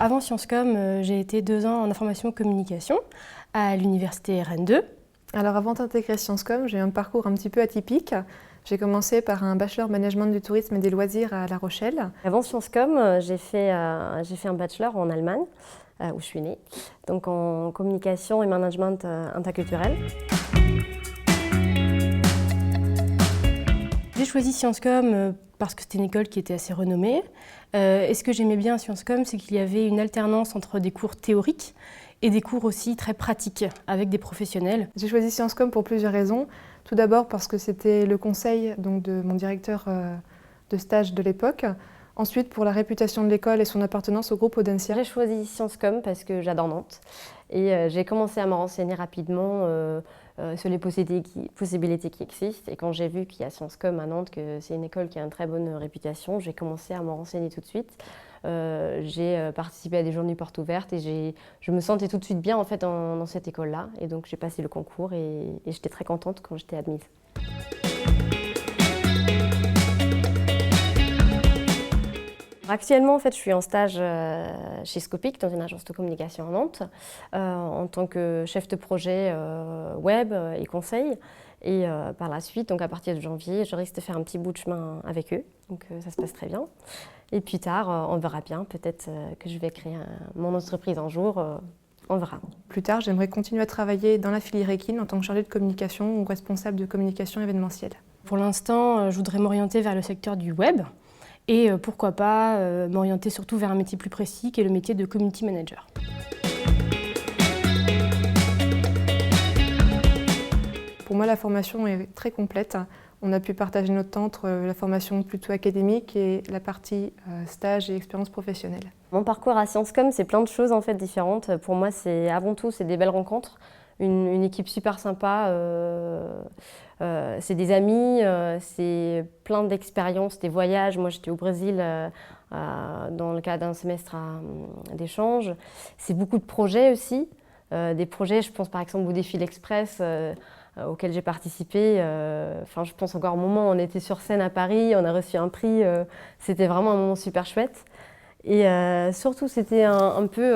Avant Sciences Com, j'ai été 2 ans en information communication à l'université RN2. Alors avant d'intégrer Sciences Com, j'ai eu un parcours un petit peu atypique. J'ai commencé par un bachelor management du tourisme et des loisirs à La Rochelle. Avant Sciences Com, j'ai fait un bachelor en Allemagne, où je suis née, donc en communication et management interculturel. J'ai choisi Sciences Com parce que c'était une école qui était assez renommée. Et ce que j'aimais bien à Sciences Com, c'est qu'il y avait une alternance entre des cours théoriques et des cours aussi très pratiques avec des professionnels. J'ai choisi Sciences Com pour plusieurs raisons. Tout d'abord parce que c'était le conseil de mon directeur de stage de l'époque. Ensuite pour la réputation de l'école et son appartenance au groupe Audencia. J'ai choisi Sciences Com parce que j'adore Nantes et j'ai commencé à me renseigner rapidement sur les possibilités qui existent. Et quand j'ai vu qu'il y a Sciences Com à Nantes, que c'est une école qui a une très bonne réputation, j'ai commencé à me renseigner tout de suite. J'ai participé à des journées portes ouvertes et je me sentais tout de suite bien en fait dans cette école-là. Et donc j'ai passé le concours et j'étais très contente quand j'étais admise. Actuellement, en fait, je suis en stage chez Scopic, dans une agence de communication à Nantes, en tant que chef de projet web et conseil. Et par la suite, donc à partir de janvier, je risque de faire un petit bout de chemin avec eux. Donc ça se passe très bien. Et plus tard, on verra bien. Peut-être que je vais créer mon entreprise un jour. On verra. Plus tard, j'aimerais continuer à travailler dans la filière équine en tant que chargée de communication ou responsable de communication événementielle. Pour l'instant, je voudrais m'orienter vers le secteur du web. Et pourquoi pas m'orienter surtout vers un métier plus précis qui est le métier de community manager. Pour moi, la formation est très complète. On a pu partager notre temps entre la formation plutôt académique et la partie stage et expérience professionnelle. Mon parcours à Sciences Com, c'est plein de choses en fait différentes. Pour moi, c'est avant tout des belles rencontres, une équipe super sympa. C'est des amis, c'est plein d'expériences, des voyages. Moi, j'étais au Brésil dans le cadre d'un semestre d'échange. C'est beaucoup de projets aussi. Des projets, je pense par exemple au défi l'Express auquel j'ai participé. Enfin, je pense encore au moment où on était sur scène à Paris, on a reçu un prix. C'était vraiment un moment super chouette. Et surtout, c'était un peu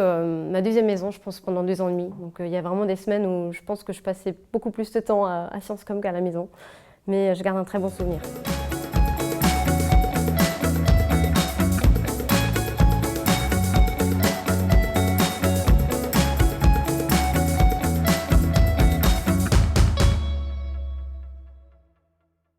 ma deuxième maison, je pense, pendant 2 ans et demi. Donc il y a vraiment des semaines où je pense que je passais beaucoup plus de temps à Sciences Com qu'à la maison. Mais je garde un très bon souvenir.